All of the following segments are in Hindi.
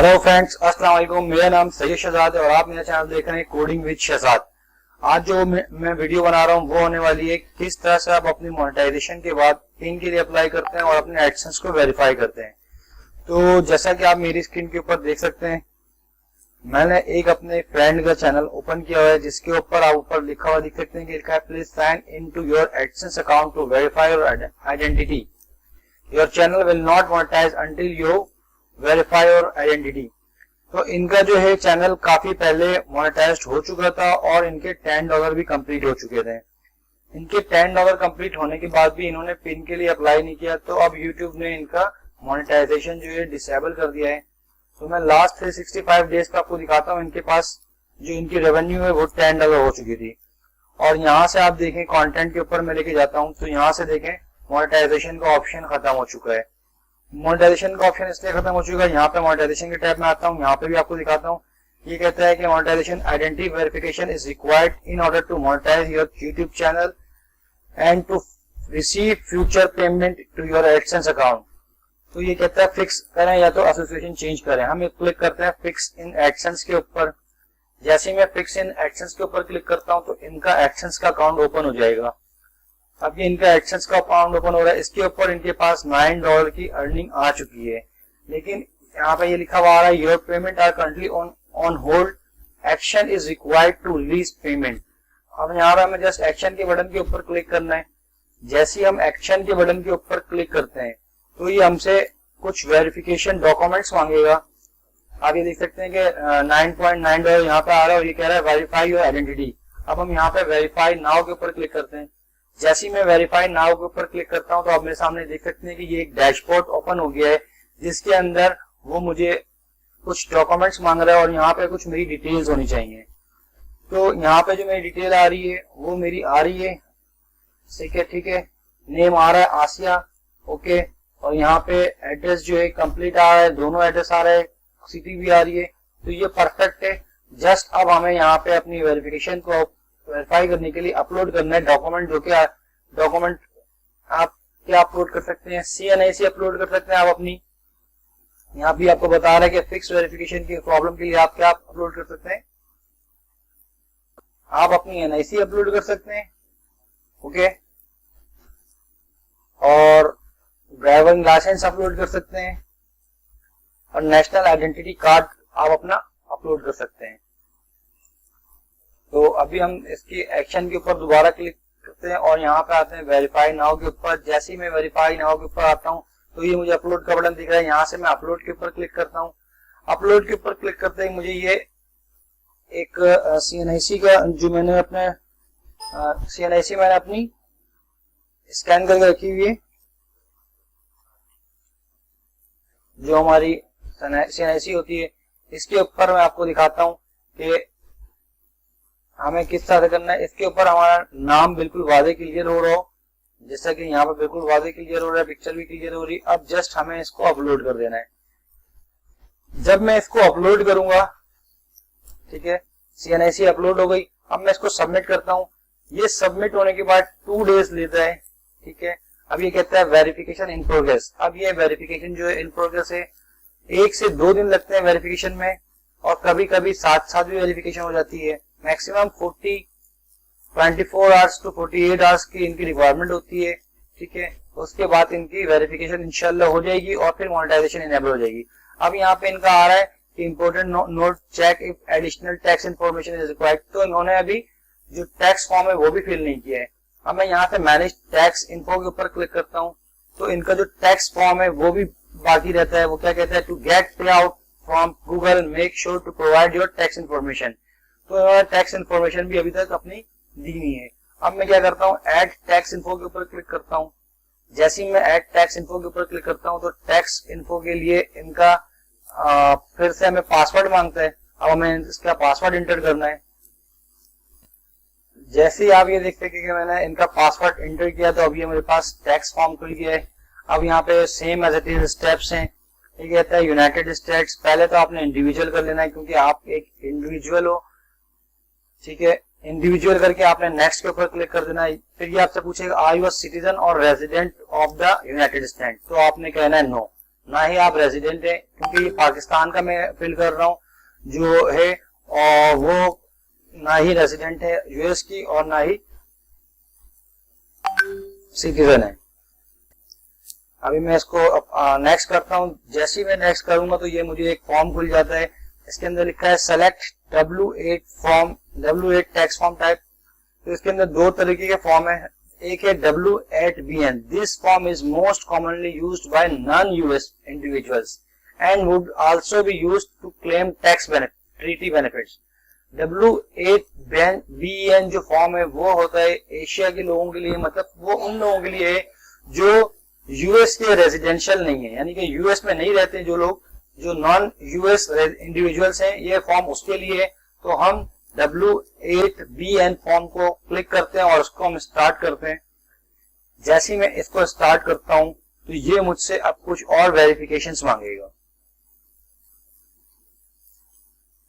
हेलो फ्रेंड्स, अस्सलाम वालेकुम। मेरा नाम सैयद शहजाद है और आप मेरा चैनल देख रहे हैं कोडिंग विद शहजाद। आज जो मैं वीडियो बना रहा हूँ वो होने वाली है किस तरह से आप अपनी मोनेटाइजेशन के बाद पिन के लिए अप्लाई करते हैं और अपने एडसेंस को वेरीफाई करते हैं। तो जैसा कि आप मेरी स्क्रीन के ऊपर देख सकते हैं, मैंने एक अपने फ्रेंड का चैनल ओपन किया हुआ है जिसके ऊपर आप ऊपर लिखा हुआ देख सकते हैं कि लिखा है please sign in to your AdSense account to verify your identity. Your channel will not monetize until you verify our identity. तो इनका जो है चैनल काफी पहले मोनेटाइज्ड हो चुका था और इनके $10 भी कंप्लीट हो चुके थे। इनके $10 कंप्लीट होने के बाद भी इन्होंने पिन के लिए अप्लाई नहीं किया, तो अब यूट्यूब ने इनका मोनेटाइजेशन जो है डिसेबल कर दिया है। तो मैं लास्ट 365 डेज का आपको दिखाता हूँ। इनके पास जो इनकी रेवेन्यू है वो $10 हो चुकी थी। और यहाँ से आप देखें कंटेंट के ऊपर मैं लेके जाता हूँ, तो यहाँ से देखें मोनेटाइजेशन का ऑप्शन खत्म हो चुका है। मोनेटाइजेशन का ऑप्शन इसलिए खत्म हो चुका है, यहाँ पे मोनेटाइजेशन के टैब में आता हूँ, यहाँ पे भी आपको दिखाता हूँ। ये कहता है कि monetization identity verification is required in order to monetize your YouTube channel and to receive future payment to your AdSense account. तो ये कहता है फिक्स करें या तो एसोसिएशन चेंज करें। हम क्लिक करते हैं फिक्स इन एडसेंस के ऊपर। जैसे ही मैं फिक्स इन एडसेंस के ऊपर क्लिक करता हूँ तो इनका एडसेंस का अकाउंट ओपन हो जाएगा। अब ये इनका एडसेंस का अकाउंट ओपन हो रहा है। इसके ऊपर इनके पास $9 की अर्निंग आ चुकी है, लेकिन यहाँ पे ये लिखा हुआ आ रहा है your payment are currently on hold, action is required to release payment. अब यहाँ पे हमें जस्ट एक्शन के बटन के ऊपर क्लिक करना है। जैसे ही हम एक्शन के बटन के ऊपर क्लिक करते हैं तो ये हमसे कुछ वेरिफिकेशन डॉक्यूमेंट्स मांगेगा। आप ये देख सकते हैं कि $9.9 यहाँ पे आ रहा है और ये कह रहा है वेरीफाई योर आइडेंटिटी। अब हम यहाँ पे वेरीफाई नाउ के ऊपर क्लिक करते हैं। जैसे ही मैं वेरीफाई नाउ के ऊपर क्लिक करता हूं तो आप मेरे सामने देख सकते हैं कि ये एक डैशबोर्ड ओपन हो गया है जिसके अंदर वो मुझे कुछ डॉक्यूमेंट्स मांग रहा है और यहाँ पे कुछ मेरी डिटेल्स होनी चाहिए। तो यहाँ पे जो मेरी डिटेल आ रही है वो मेरी आ रही है, ठीक है। नेम आ रहा है आसिया, ओके। और यहाँ पे एड्रेस जो है कंप्लीट आ रहा है, दोनों एड्रेस आ रहा है, सिटी भी आ रही है, तो ये परफेक्ट है। जस्ट अब हमें यहाँ पे अपनी वेरिफिकेशन को वेरीफाई करने के लिए अपलोड करना है डॉक्यूमेंट। जो कि डॉक्यूमेंट आप क्या अपलोड कर सकते हैं, CNIC अपलोड कर सकते हैं आप अपनी। यहाँ भी आपको बता रहा है कि फिक्स वेरिफिकेशन की प्रॉब्लम के लिए आप क्या अपलोड कर सकते हैं, आप अपनी NIC अपलोड कर सकते हैं, ओके। और ड्राइविंग लाइसेंस अपलोड कर सकते हैं और नेशनल आइडेंटिटी कार्ड आप अपना अपलोड कर सकते हैं। तो अभी हम इसकी एक्शन के ऊपर दोबारा क्लिक करते हैं और यहाँ पे आते हैं वेरीफाई नाउ के ऊपर। जैसे ही मैं वेरीफाई नाउ के ऊपर आता हूँ तो ये मुझे अपलोड का बटन दिख रहा है। यहाँ से मैं अपलोड के ऊपर क्लिक करता हूँ। अपलोड के ऊपर क्लिक करते ही मुझे ये एक CNIC का जो मैंने अपने CNIC मैंने अपनी स्कैन करके रखी हुई है, जो हमारी CNIC होती है, इसके ऊपर मैं आपको दिखाता हूँ कि हमें किस तरह से करना है। इसके ऊपर हमारा नाम बिल्कुल वादे क्लियर हो रहा हो, जैसा कि यहाँ पर बिल्कुल वादे क्लियर हो रहा है, पिक्चर भी क्लियर हो रही है। अब जस्ट हमें इसको अपलोड कर देना है। जब मैं इसको अपलोड करूंगा, ठीक है, CNIC अपलोड हो गई। अब मैं इसको सबमिट करता हूँ। ये सबमिट होने के बाद 2 डेज लेता है, ठीक है। अब ये कहता है वेरिफिकेशन इन प्रोग्रेस। अब ये वेरिफिकेशन जो है इन प्रोग्रेस है, 1 से 2 दिन लगते हैं वेरिफिकेशन में और कभी कभी साथ भी वेरिफिकेशन हो जाती है। मैक्सिमम 24 आवर्स टू 48 आवर्स की इनकी रिक्वायरमेंट होती है, ठीक है। उसके बाद इनकी वेरिफिकेशन इंशाल्लाह हो जाएगी और फिर मोनेटाइजेशन इनेबल हो जाएगी। अब यहाँ पे इनका आ रहा है कि important note check if additional tax information is required. तो इन्होंने अभी जो टैक्स फॉर्म है वो भी फिल नहीं किया है। अब मैं यहाँ पे मैनेज टैक्स इन्फो के ऊपर क्लिक करता हूँ तो इनका जो टैक्स फॉर्म है वो भी बाकी रहता है। वो क्या कहता है, to get pay out from Google make sure to provide your tax information. तो इन्होंने टैक्स इन्फॉर्मेशन भी अभी तक अपनी दी नहीं है। अब मैं क्या करता हूँ, ऐड टैक्स इन्फो के ऊपर क्लिक करता हूँ। जैसे ही मैं ऐड टैक्स इन्फो के ऊपर क्लिक करता हूँ तो टैक्स इन्फो के लिए इनका फिर से हमें पासवर्ड मांगता है। अब हमें इसका पासवर्ड इंटर करना है। जैसे ही आप ये देखते हैं कि मैंने इनका पासवर्ड इंटर किया तो अभी मेरे पास टैक्स फॉर्म खुल गया है। अब यहाँ पे same as it is steps हैं। ये कहता है यूनाइटेड स्टेट्स। पहले तो आपने इंडिविजुअल कर लेना है क्योंकि आप एक इंडिविजुअल हो, ठीक है। इंडिविजुअल करके आपने नेक्स्ट के ऊपर क्लिक कर देना है। फिर ये आपसे पूछेगा आर यू अ सिटीजन और resident of the United state, तो आपने कहना है नो। ना ही आप रेजिडेंट है, क्योंकि ये पाकिस्तान का मैं फिल कर रहा हूँ जो है, और वो ना ही रेजिडेंट है यूएस की और ना ही सिटीजन है। अभी मैं इसको नेक्स्ट करता हूँ। जैसे ही मैं नेक्स्ट करूंगा तो ये मुझे एक फॉर्म खुल जाता है, इसके अंदर लिखा है select W8 tax form type. तो इसके अंदर दो तरीके के फॉर्म है, एक है W8BN। This form is most commonly used by non US individuals and would also be used to claim tax treaty benefits. W8BN जो फॉर्म है वो होता है एशिया के लोगों के लिए, मतलब वो उन लोगों के लिए है जो यूएस के रेजिडेंशियल नहीं है, यानी कि यूएस में नहीं रहते जो लोग, जो नॉन यूएस इंडिविजुअल्स हैं, ये फॉर्म उसके लिए है। तो हम W8BN फॉर्म को क्लिक करते हैं और उसको हम स्टार्ट करते हैं। जैसे ही मैं इसको स्टार्ट करता हूं तो ये मुझसे अब कुछ और वेरिफिकेशंस मांगेगा।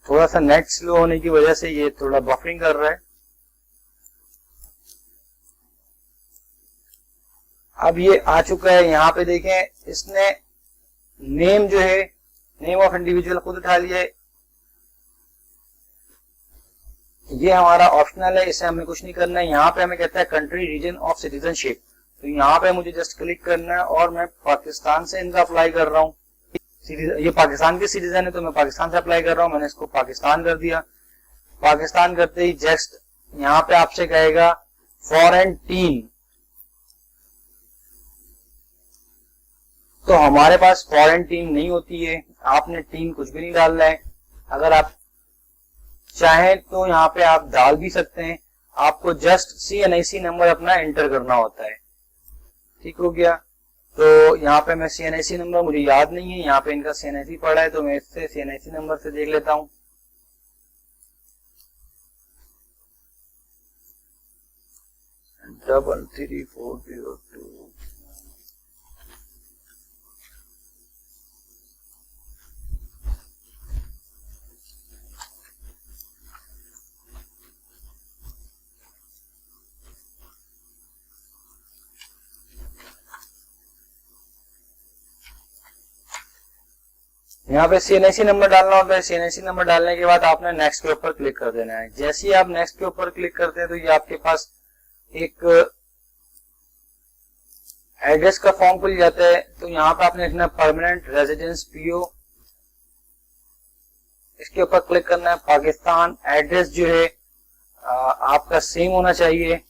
थोड़ा सा नेट स्लो होने की वजह से ये थोड़ा बफरिंग कर रहा है। अब ये आ चुका है, यहाँ पे देखें इसने नेम जो है, नेम ऑफ इंडिविजुअल खुद उठा लिया है। ये हमारा ऑप्शनल है, इसे हमें कुछ नहीं करना है। यहाँ पे हमें कहता है कंट्री रीजन ऑफ सिटीजनशिप, तो यहाँ पे मुझे जस्ट क्लिक करना है और मैं पाकिस्तान से इनका अप्लाई कर रहा हूँ। ये पाकिस्तान के सिटीजन है तो मैं पाकिस्तान से अप्लाई कर रहा हूँ। मैंने इसको पाकिस्तान कर दिया। पाकिस्तान करते ही जस्ट यहाँ पे आपसे कहेगा फॉरेन टीम, तो हमारे पास फॉरेन टीम नहीं होती है। आपने टीम कुछ भी नहीं डालना है। अगर आप चाहें तो यहाँ पे आप डाल भी सकते हैं, आपको जस्ट CNIC नंबर अपना एंटर करना होता है। ठीक हो गया। तो यहाँ पे मैं CNIC नंबर मुझे याद नहीं है, यहाँ पे इनका CNIC पड़ा है तो मैं इससे CNIC नंबर से देख लेता हूँ। डबल 3402। यहाँ पे CNIC नंबर डालना होता है। CNIC नंबर डालने के बाद आपने नेक्स्ट के ऊपर क्लिक कर देना है। जैसे ही आप नेक्स्ट के ऊपर क्लिक करते हैं तो ये आपके पास एक एड्रेस का फॉर्म खुल जाता है। तो यहाँ पे आपने लिखना परमानेंट रेजिडेंस PO, इसके ऊपर क्लिक करना है। पाकिस्तान एड्रेस जो है आपका सेम होना चाहिए।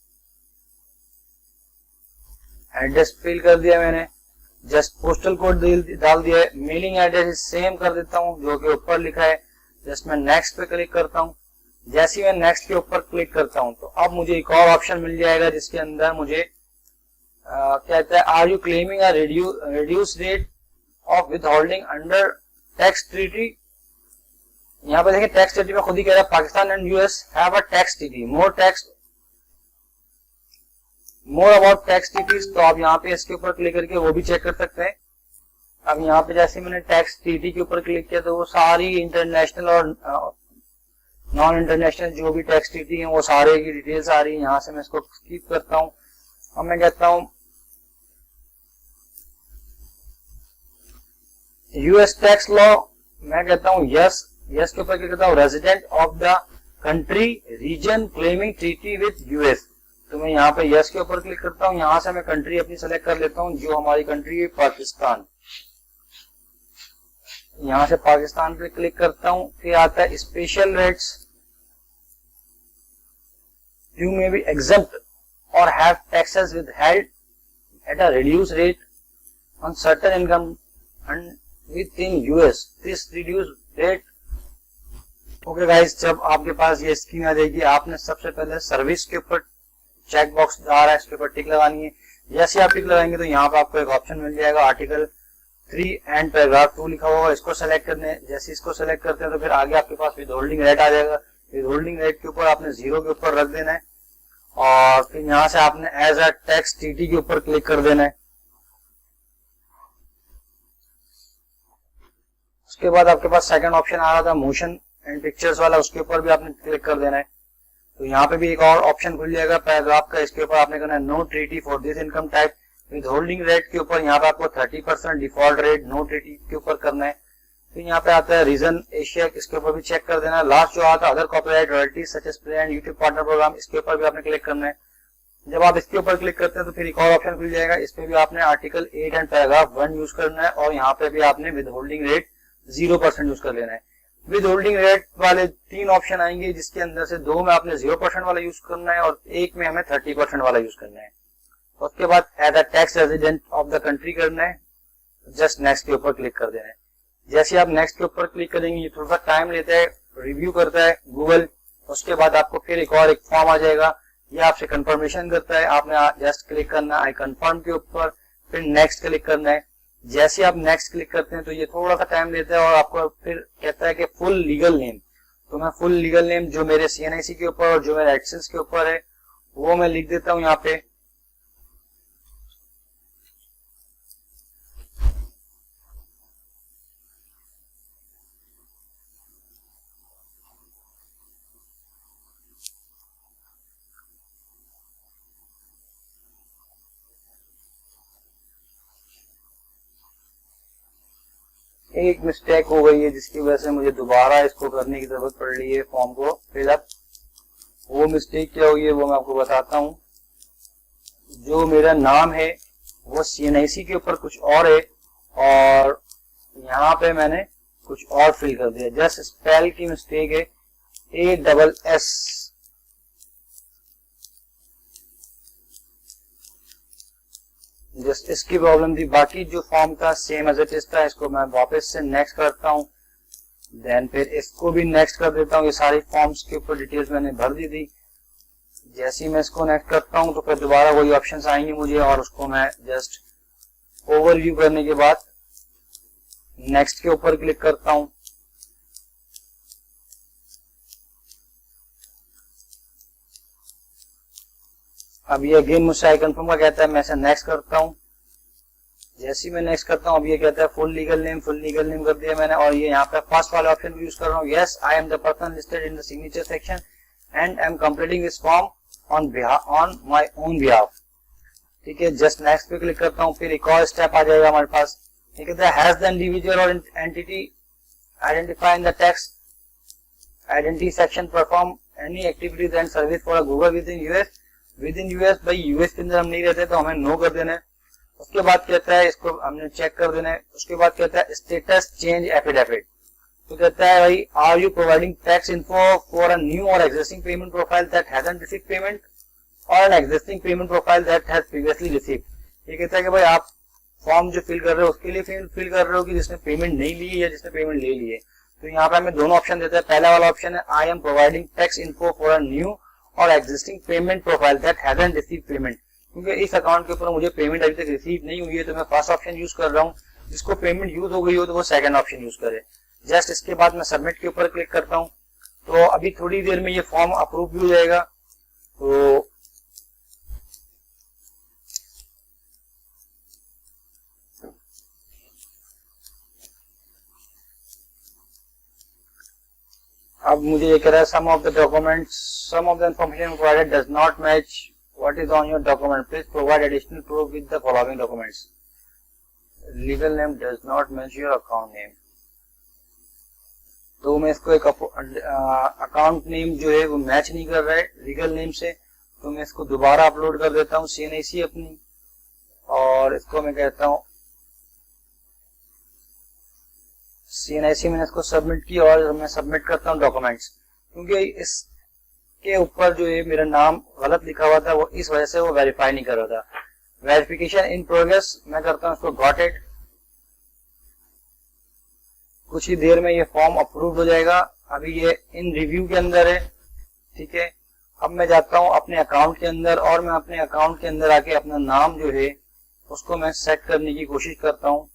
एड्रेस फिल कर दिया मैंने, जस्ट पोस्टल कोड डाल दिया है। मेलिंग एड्रेस सेम कर देता हूँ जो कि ऊपर लिखा है। जस्ट मैं नेक्स्ट पे क्लिक करता हूँ। जैसे ही मैं नेक्स्ट के ऊपर क्लिक करता हूँ तो अब मुझे एक और ऑप्शन मिल जाएगा जिसके अंदर मुझे कहता है are you claiming a reduce rate of withholding under tax treaty. यहाँ पे देखिए टैक्स ट्रीटी में खुद ही कह रहा है Pakistan and US have a tax treaty, more about tax treaties. तो आप यहाँ पे इसके ऊपर क्लिक करके वो भी चेक कर सकते हैं। अब यहाँ पे जैसे मैंने टैक्स ट्रीटी के ऊपर क्लिक किया तो वो सारी इंटरनेशनल और नॉन इंटरनेशनल जो भी टैक्स ट्रीटी है वो सारे की डिटेल्स आ रही है। यहाँ से मैं इसको स्किप करता हूँ। अब मैं कहता हूँ यूएस टैक्स लॉ, मैं कहता हूँ यस के ऊपर क्लिक करता हूँ। Resident of the country reason claiming treaty with US, तो मैं यहाँ पे यस के ऊपर क्लिक करता हूँ। यहाँ से मैं कंट्री अपनी सेलेक्ट कर लेता हूँ जो हमारी कंट्री है पाकिस्तान। यहाँ से पाकिस्तान पे क्लिक करता हूँ। फिर आता है special rates, you may be exempt or have taxes withheld at a reduce rate on certain income within US, this reduce rate. Okay guys, जब आपके पास ये स्कीम आ जाएगी आपने सबसे पहले सर्विस के ऊपर चेक बॉक्स आ रहा है, इसके ऊपर टिक लगानी है। जैसे आप टिक लगाएंगे तो यहाँ पे आपको एक ऑप्शन मिल जाएगा आर्टिकल 3 एंड पैराग्राफ 2 लिखा होगा, इसको सेलेक्ट करने। जैसे इसको सेलेक्ट करते हैं तो फिर आगे आपके पास विद होल्डिंग रेट आ जाएगा। विद होल्डिंग रेट के ऊपर आपने 0 के ऊपर रख देना है और फिर यहाँ से आपने एज अ टैक्स ट्रीटी के ऊपर क्लिक कर देना है। उसके बाद आपके पास सेकंड ऑप्शन आ रहा था मोशन एंड पिक्चर्स वाला, उसके ऊपर भी आपने क्लिक कर देना है। तो यहाँ पे भी एक और ऑप्शन खुल जाएगा पैराग्राफ का, इसके ऊपर आपने करना है no treaty for this income type. Withholding rate के ऊपर यहाँ पे आपको 30% डिफॉल्ट रेट नो टीटी के ऊपर करना है। फिर यहाँ पे आता है रीजन एशिया, इसके ऊपर भी चेक कर देना है। लास्ट जो आता है other copyright royalties such as play and YouTube partner program, इसके ऊपर भी आपने क्लिक करना है। जब आप इसके ऊपर क्लिक करते हैं तो फिर एक और ऑप्शन खुल जाएगा, इस पे भी आपने आर्टिकल 8 एंड पैराग्राफ 1 यूज करना है और यहाँ पे भी आपने विद होल्डिंग रेट 0% यूज कर लेना है। विद होल्डिंग रेट वाले 3 ऑप्शन आएंगे, जिसके अंदर से 2 में आपने 0% वाला यूज करना है और 1 में हमें 30% वाला यूज करना है। उसके बाद as a tax resident of the country करना है, जस्ट नेक्स्ट के ऊपर क्लिक कर देना है। जैसे आप नेक्स्ट के ऊपर क्लिक करेंगे ये थोड़ा सा टाइम लेता है, रिव्यू करता है गूगल। उसके बाद आपको फिर एक फॉर्म आ जाएगा, ये आपसे कंफर्मेशन करता है, आपने जस्ट क्लिक करना है आई कंफर्म के ऊपर, फिर नेक्स्ट क्लिक करना है। जैसे आप नेक्स्ट क्लिक करते हैं तो ये थोड़ा सा टाइम लेता है और आपको फिर कहता है कि फुल लीगल नेम। तो मैं फुल लीगल नेम जो मेरे CNIC के ऊपर और जो मेरे एडसेंस के ऊपर है वो मैं लिख देता हूँ यहाँ पे। एक मिस्टेक हो गई है जिसकी वजह से मुझे दोबारा इसको करने की जरूरत पड़ रही है फॉर्म को फिलअप। वो मिस्टेक क्या हुई है वो मैं आपको बताता हूँ। जो मेरा नाम है वो CNIC के ऊपर कुछ और है और यहाँ पे मैंने कुछ और फिल कर दिया, जस्ट स्पेल की मिस्टेक है, ASS। जस्ट इसकी प्रॉब्लम थी, बाकी जो फॉर्म था सेम एज इट इज था। इसको मैं वापस से नेक्स्ट करता हूँ, देन फिर इसको भी नेक्स्ट कर देता हूँ। ये सारी फॉर्म्स के ऊपर डिटेल्स मैंने भर दी थी। जैसे ही मैं इसको नेक्स्ट करता हूँ तो फिर दोबारा वही ऑप्शंस आएंगे मुझे और उसको मैं जस्ट ओवरव्यू करने के बाद नेक्स्ट के ऊपर क्लिक करता हूँ। अब ये अगेन मुझसे आई कंफर्म का कहता है, मैं इसे नेक्स्ट करता हूँ। जैसे ही मैं नेक्स्ट करता हूँ अब ये कहता है फुल लीगल नेम कर दिया मैंने और ये यहाँ पे फर्स्ट वाला ऑप्शन यूज कर रहा हूँ, yes I am the person listed in the signature section and I am completing this form on my own behalf. ठीक है, जस्ट नेक्स्ट पे क्लिक करता हूँ। फिर एक और स्टेप आ जाएगा हमारे पास, ये कहता है हैज द इंडिविजुअल और entity identify in the text identity section perform any activities and service for Google with in US. With in US, भाई यूएस के अंदर हम नहीं रहते तो हमें नो कर देना है। उसके बाद कहता है इसको हमने चेक कर देना है। उसके बाद कहता है स्टेटस चेंज एफिडेविट। तो कहता है भाई are you providing tax info for a new or existing payment profile that hasn't received payment or an existing payment profile that has previously received. ये कहता है कि भाई आप फॉर्म जो फिल कर रहे हो उसके लिए फिल कर रहे हो कि जिसने पेमेंट नहीं ली है या जिसने पेमेंट ले ली है। तो यहाँ पे हमें दोनों ऑप्शन देता है। पहला वाला ऑप्शन है I am providing tax info for a new or existing payment profile that hasn't received payment, क्योंकि इस अकाउंट के ऊपर मुझे पेमेंट अभी तक रिसीव नहीं हुई है तो मैं फर्स्ट ऑप्शन यूज कर रहा हूँ। जिसको पेमेंट यूज हो गई हो तो वो सेकंड ऑप्शन यूज करे। जस्ट इसके बाद मैं सबमिट के ऊपर क्लिक करता हूँ तो अभी थोड़ी देर में ये फॉर्म अप्रूव भी हो जाएगा। तो अब मुझे ये कह रहा है some of the information provided does not match what is on your document, please provide additional proof with the following documents. Legal name does not match your account name. तो मैं इसको एक अकाउंट नेम जो है वो मैच नहीं कर रहा है लीगल नेम से, तो मैं इसको दोबारा अपलोड कर देता हूँ CNIC अपनी और इसको मैं कहता हूँ CNIC। मैंने इसको सबमिट किया और मैं सबमिट करता हूँ डॉक्यूमेंट्स, क्योंकि इसके ऊपर जो है मेरा नाम गलत लिखा हुआ था वो इस वजह से वो वेरीफाई नहीं कर रहा था। वेरिफिकेशन इन प्रोग्रेस मैं करता हूँ इसको गॉट इट। कुछ ही देर में ये फॉर्म अप्रूव हो जाएगा। अभी ये इन रिव्यू के अंदर है। ठीक है, अब मैं जाता हूँ अपने अकाउंट के अंदर और मैं अपने अकाउंट के अंदर आके अपना नाम जो है उसको मैं सेट करने की कोशिश करता हूँ।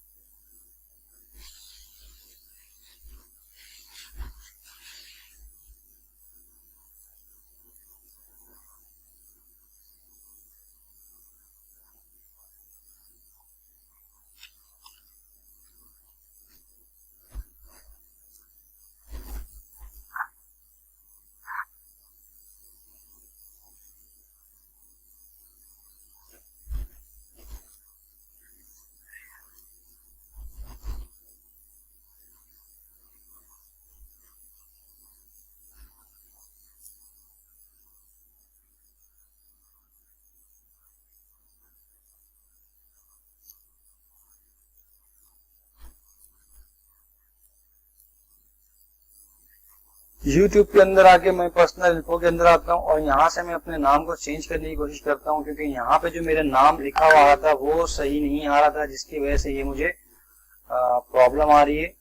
YouTube के अंदर आके मैं पर्सनल इन्फो के अंदर आता हूँ और यहाँ से मैं अपने नाम को चेंज करने की कोशिश करता हूँ, क्योंकि यहाँ पे जो मेरा नाम लिखा हुआ आ रहा था वो सही नहीं आ रहा था, जिसकी वजह से ये मुझे प्रॉब्लम आ रही है।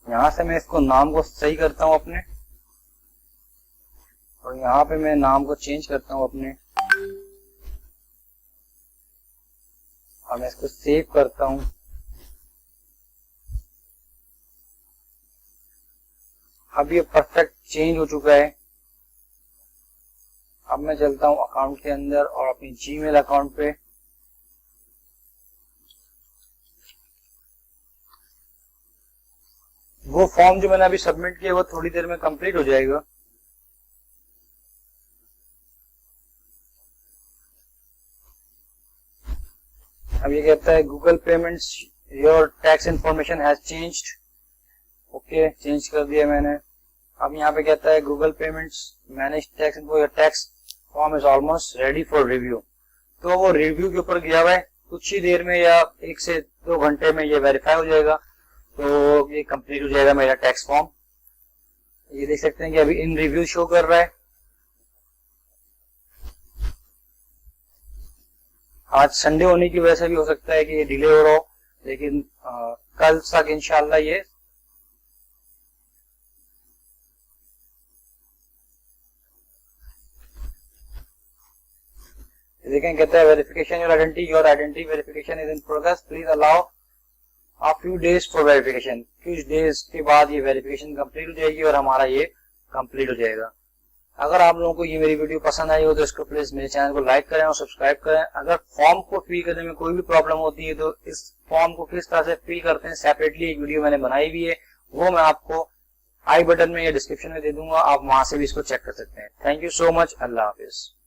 यहाँ से मैं इसको नाम को सही करता हूँ अपने, और यहाँ पे मैं नाम को चेंज करता हूँ अपने, और मैं इसको सेव करता हूँ। अब ये परफेक्ट चेंज हो चुका है। अब मैं चलता हूँ अकाउंट के अंदर और अपनी जीमेल अकाउंट पे। वो फॉर्म जो मैंने अभी सबमिट किया वो थोड़ी देर में कंप्लीट हो जाएगा। अब ये कहता है Google payments your tax information has changed. Okay, change कर दिया मैंने। अब यहाँ पे कहता है Google payments manage tax info, your tax form is almost ready for review. तो वो रिव्यू के ऊपर गया हुआ है, कुछ ही देर में या 1 से 2 घंटे में ये वेरीफाई हो जाएगा, तो ये कंप्लीट हो जाएगा मेरा टैक्स फॉर्म। ये देख सकते हैं कि अभी इन रिव्यू शो कर रहा है। आज संडे होने की वजह से भी हो सकता है कि ये डिले हो रहा हो, लेकिन कल तक इंशाल्लाह ये देखें। कहता है verification your identity verification is in progress, please allow a few days for verification. कुछ डेज के बाद ये वेरिफिकेशन कंप्लीट हो जाएगी और हमारा ये कंप्लीट हो जाएगा। अगर आप लोगों को ये मेरी वीडियो पसंद आई हो तो इसको प्लीज मेरे चैनल को लाइक करें और सब्सक्राइब करें। अगर फॉर्म को फिल करने में कोई भी प्रॉब्लम होती है तो इस फॉर्म को किस तरह से फिल करते हैं सेपरेटली एक वीडियो मैंने बनाई हुई है, वो मैं आपको आई बटन में या डिस्क्रिप्शन में दे दूंगा, आप वहां से भी इसको चेक कर सकते हैं। Thank you so much. Allah Hafiz.